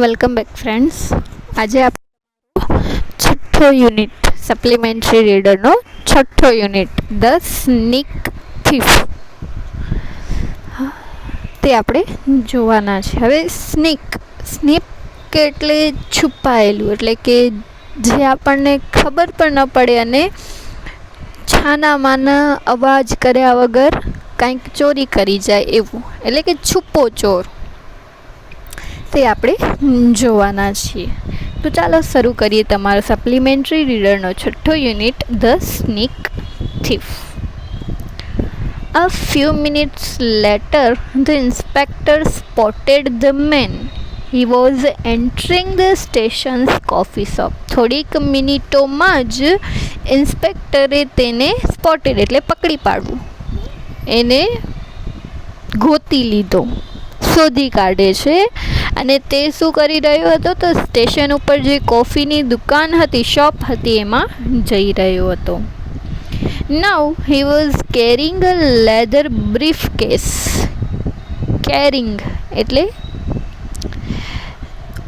Welcome back friends. આજે આપણે છઠ્ઠો યુનિટ સપ્લિમેન્ટરી રીડરનો છઠ્ઠો યુનિટ ધ સ્નીક થીફ તે આપણે જોવાના છે. હવે સ્નીક એટલે છુપાયેલું, એટલે કે જે આપણને ખબર પણ ન પડે અને છાના માના અવાજ કર્યા વગર કંઈક ચોરી કરી જાય એવું, એટલે કે છુપો ચોર, તે આપણે જોવાના છીએ. તો ચાલો શરૂ કરીએ તમારો સપ્લિમેન્ટરી રીડરનો છઠ્ઠો unit the sneak thief. A few minutes later, the inspector spotted the man. He was entering the station's coffee shop. થોડીક મિનિટોમાં જ ઇન્સ્પેક્ટરે તેને સ્પોટેડ એટલે પકડી પાડવું, એને ગોતી લીધો, શોધી કાઢે છે. અને તે શું કરી રહ્યો હતો? તો સ્ટેશન ઉપર જે કોફીની દુકાન હતી, શોપ હતી, એમાં જઈ રહ્યો હતો. Now he was carrying a leather briefcase. Carrying એટલે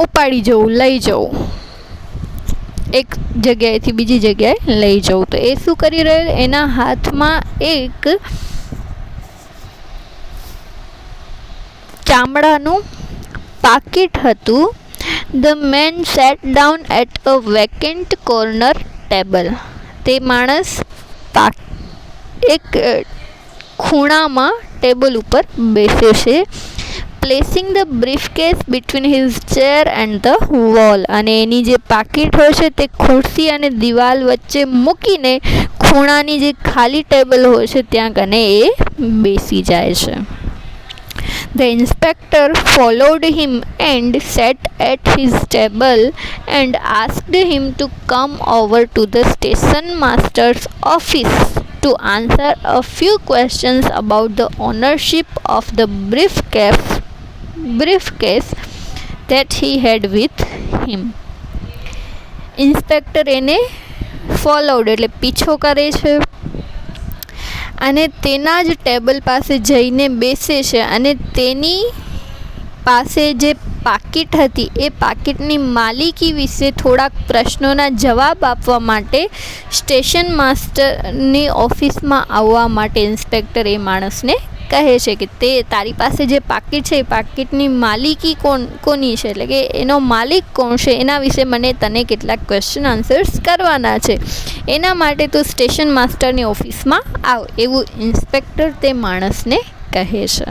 ઉપાડી જવું, લઈ જવું, એક જગ્યાએથી બીજી જગ્યાએ લઈ જવું. તો એ શું કરી રહ્યો? એના હાથમાં એક ચામડાનું પાકીટ હતું. The man sat down at a vacant corner table. તે માણસ એક ખૂણામાં ટેબલ ઉપર બેસે છે. Placing the briefcase between his chair and the wall. અને એની જે પાકીટ હોય છે તે ખુરશી અને દિવાલ વચ્ચે મૂકીને ખૂણાની જે ખાલી ટેબલ હોય છે ત્યાં કને એ બેસી જાય છે. The inspector followed him and sat at his table and asked him to come over to the station master's office to answer a few questions about the ownership of the briefcase that he had with him. Inspector એને followed એટલે પીછો કરે છે અને તેના જ table પાસે જઈને બેસે છે અને તેની પાસે જે પાકીટ હતી એ પાકીટની માલિકી વિશે થોડાક પ્રશ્નોના જવાબ આપવા માટે સ્ટેશન માસ્ટરની ઓફિસમાં આવવા માટે ઇન્સ્પેક્ટર એ માણસને કહે છે કે તે તારી પાસે જે પાકીટ છે એ પાકીટની માલિકી કોની છે, એટલે કે એનો માલિક કોણ છે, એના વિશે મને તને કેટલાક ક્વેશ્ચન આન્સર્સ કરવાના છે, એના માટે તું સ્ટેશન માસ્ટરની ઓફિસમાં આવ, એવું ઇન્સ્પેક્ટર તે માણસને કહે છે.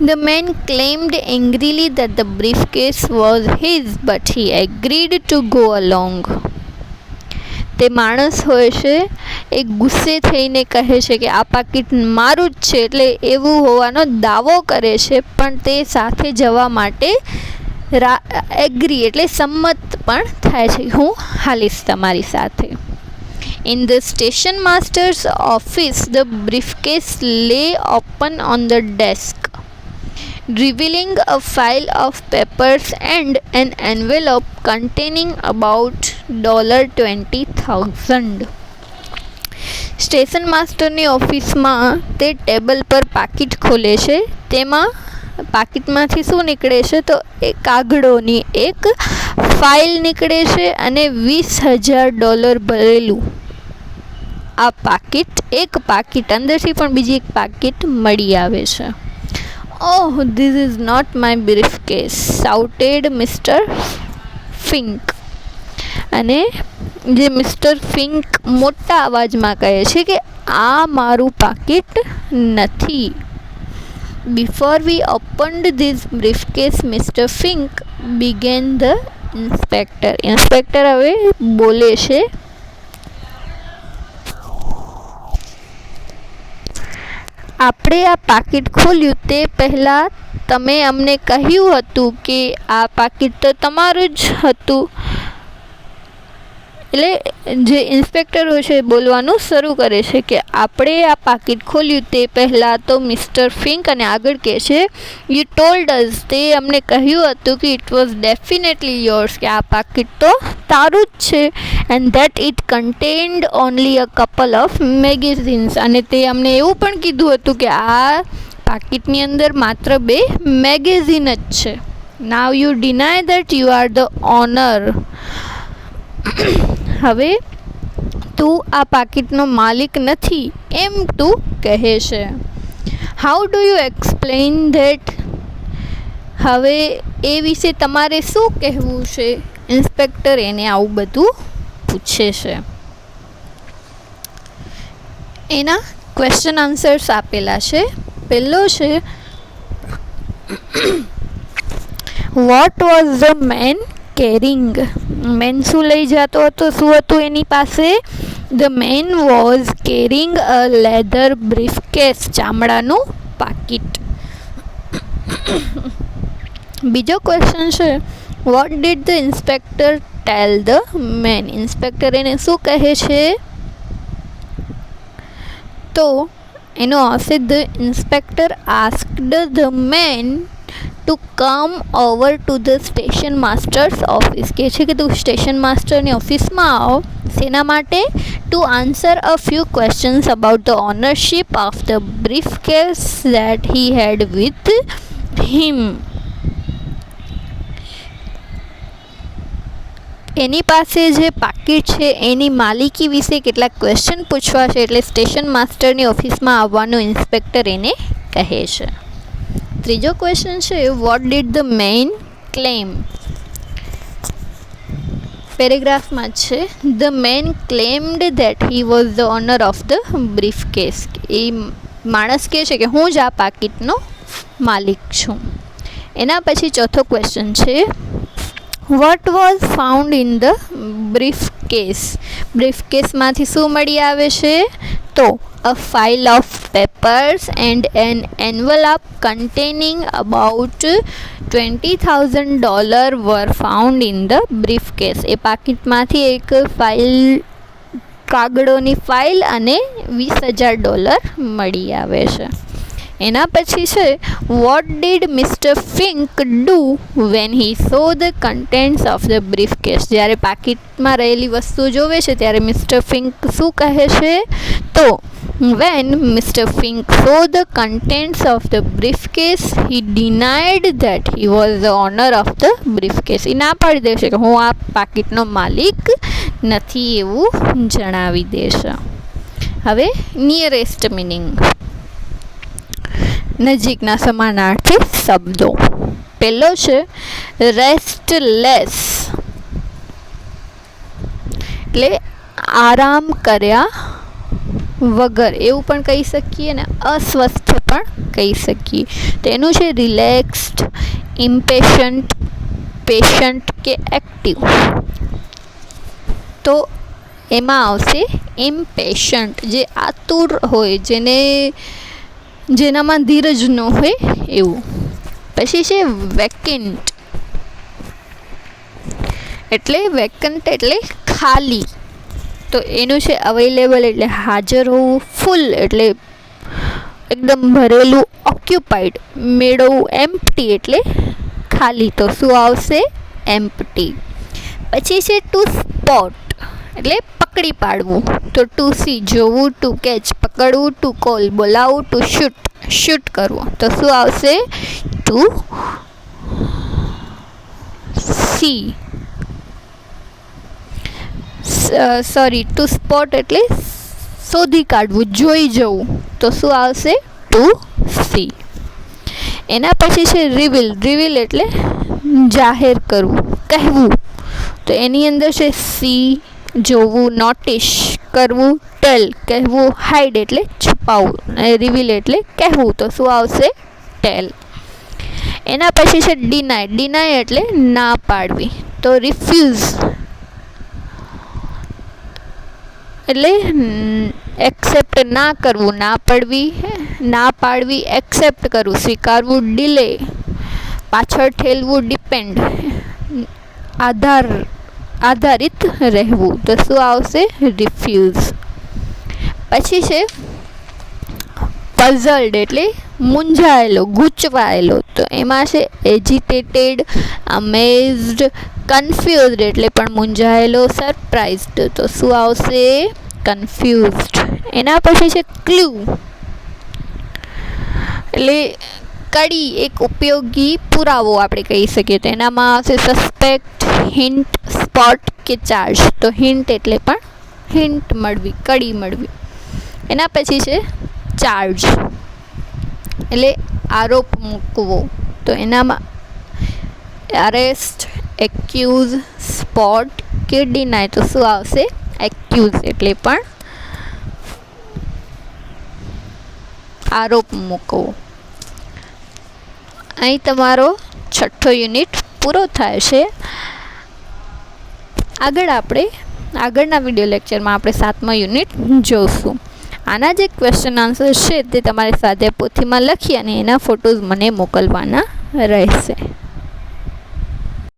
The man claimed angrily that the briefcase was his, but he agreed to go along. તે માણસ હોય છે એ ગુસ્સે થઈને કહે છે કે આ પાકીટ મારું જ છે, એટલે એવું હોવાનો દાવો કરે છે, પણ તે સાથે જવા માટે એગ્રી એટલે સંમત પણ થાય છે, હું હાલીશ તમારી સાથે. In the station master's office, the briefcase lay open on the desk, revealing a file of papers and an envelope containing about $20,000. Station માસ્ટરની ઓફિસમાં તે ટેબલ પર પાકીટ ખોલે છે. તેમાં પાકીટમાંથી શું નીકળે છે? તો એ કાગળોની એક ફાઇલ નીકળે છે અને $20,000 ભરેલું આ પાકીટ, એક પાકીટ અંદરથી પણ બીજી એક પાકીટ મળી આવે છે. Oh, this is not my briefcase, shouted Mr. Fink. અને જે મિસ્ટર ફિંક મોટા અવાજમાં કહે છે કે આ મારું પાકીટ નથી. Before we opened this briefcase, Mr. Fink, began the inspector. Inspector હવે બોલે છે, આપણે આ પાકીટ ખોલ્યું તે પહેલાં તમે અમને કહ્યું હતું કે આ પાકીટ તો તમારું જ હતું. એટલે જે ઇન્સ્પેક્ટર હોય છે બોલવાનું શરૂ કરે છે કે આપણે આ પાકીટ ખોલ્યું તે પહેલાં તો મિસ્ટર ફિંક, અને આગળ કહે છે યુ ટોલ્ડ અસ, તે અમને કહ્યું હતું કે ઇટ વોઝ ડેફિનેટલી યોર્સ, કે આ પાકીટ તો તારું જ છે, and that it contained only a couple of magazines, અને તે અમને એવું પણ કીધું હતું કે આ પાકીટની અંદર માત્ર 2 મેગેઝિન જ છે. Now you deny that you are the owner. હવે તું આ પાકીટનો માલિક નથી એમ તું કહે છે. How do you explain that? હવે એ વિશે તમારે શું કહેવું છે? ઇન્સ્પેક્ટર એને આવું બધું પૂછે છે. એના ક્વેશ્ચન આન્સર્સ આપેલા છે. પહેલો છે, what was the man carrying? Man શું લઈ જતો હતો? શું હતું એની પાસે? The man was carrying a leather briefcase, ચામડાનું પાકીટ. બીજો ક્વેશ્ચન છે, what did the inspector tell the man? Inspector એને શું કહે છે? તો એનો આવશે, the inspector asked the man to come over to the station master's office. કહે છે કે તું સ્ટેશન માસ્ટરની ઓફિસમાં આવ. શેના માટે? To answer a few questions about the ownership of the briefcase that he had with him. એની પાસે જે પાકીટ છે એની માલિકી વિશે કેટલાક ક્વેશ્ચન પૂછવા છે, એટલે સ્ટેશન માસ્ટરની ઓફિસમાં આવવાનું ઇન્સ્પેક્ટર એને કહે છે. ત્રીજો ક્વેશ્ચન છે, what did the man claim? પેરેગ્રાફમાં છે, the man claimed that he was the owner of the briefcase. એ માણસ કહે છે કે હું જ આ પાકીટનો માલિક છું. એના પછી ચોથો ક્વેશ્ચન છે, what was found in the briefcase? બ્રીફકેસમાંથી શું મળી આવે છે? તો a file of papers and an envelope containing about $20,000 were found in the briefcase. એ પાકીટમાંથી એક કાગળોની ફાઇલ અને $20,000 મળી આવે છે. એના પછી છે, what did mister Fink do when he saw the contents of the briefcase? જ્યારે પાકીટમાં રહેલી વસ્તુ જોવે છે ત્યારે મિસ્ટર ફિંક શું કહે છે? તો when Mr. Fink saw the contents of the briefcase, he denied that he was the owner of the briefcase. એ ના પાડી દેશે કે હું આ પાકીટનો માલિક નથી એવું જણાવી દેશે. હવે નિયરેસ્ટ મિનિંગ, નજીકના સમાનાર્થી શબ્દો. પહેલો છે રેસ્ટલેસ, એટલે આરામ કર્યા વગર એવું પણ કહી શકીએ ને, અસ્વસ્થ પણ કહી શકીએ. તેનું છે રિલેક્સ્ડ, ઇમ્પેશન્ટ, પેશન્ટ કે એક્ટિવ. તો એમાં આવશે ઇમ્પેશન્ટ, જે આતુર હોય, જેનામાં ધીરજ ન હોય એવું. પછી છે વેકેન્ટ, એટલે વેકન્ટ એટલે ખાલી. તો એનું છે અવેલેબલ એટલે હાજર હોવું, ફૂલ એટલે એકદમ ભરેલું, ઓક્યુપાઈડ મેળવવું, એમ્પ્ટી એટલે ખાલી. તો શું આવશે? એમ્પ્ટી. પછી છે ટુ સ્પોટ એટલે પકડી પાડવું. તો ટુ સી જોવું, ટુ કેચ પકડવું, ટુ કોલ બોલાવવું, ટુ શૂટ કરવું. તો શું આવશે? Two C. ટુ સ્પોટ એટલે શોધી કાઢવું, જોઈ જવું. તો શું આવશે? Two C. એના પછી છે રિવીલ. રિવીલ એટલે જાહેર કરવું, કહેવું. તો એની અંદર છે સી જોવું, નોટિસ કરવું, ટેલ કહેવું, હાઈડ એટલે છુપાવવું, અને રિવીલ એટલે કહેવું. તો શું આવશે? ટેલ. એના પછી છે ડિનાય. ડિનાય એટલે ના પાડવી. તો રિફ્યુઝ એટલે એક્સેપ્ટ ના કરવું, ના પાડવી, એક્સેપ્ટ કરવું, સ્વીકારવું. ડિલે પાછળ ઠેલવું, ડિપેન્ડ આધારિત રહેવું. તો શું આવશે? રિફ્યુઝ. પછી છે પઝલ્ડ એટલે મૂંઝાયેલો, ગૂંચવાયેલો. તો એમાં છે એજિટેટેડ, અમેઝડ, કન્ફ્યુઝડ એટલે પણ મૂંઝાયેલો, સરપ્રાઇઝડ. તો શું આવશે? કન્ફ્યુઝડ. એના પછી છે ક્લુ એટલે કડી એક ઉપયોગી પુરાવો આપણે કહી શકીએ. તો એનામાં આવશે સસ્પેક્ટ, હિન્ટ, સ્પોટ કે ચાર્જ. તો હિન્ટ એટલે પણ હિન્ટ મળવી, કડી મળવી. એના પછી છે ચાર્જ એટલે આરોપ મૂકવો. તો એનામાં અરેસ્ટ, એક્યુઝ, સ્પોટ કે ડિનાય. તો શું આવશે? એક્યુઝ એટલે પણ આરોપ મૂકવો. અહીં તમારો 6થો યુનિટ પૂરો થાય છે. આગળના વિડીયો લેક્ચરમાં આપણે 7મો યુનિટ જોઈશું. આના જે ક્વેશ્ચન આન્સર છે તે તમારે સ્વાધ્યાય પોથીમાં લખી અને એના ફોટોઝ મને મોકલવાના રહેશે.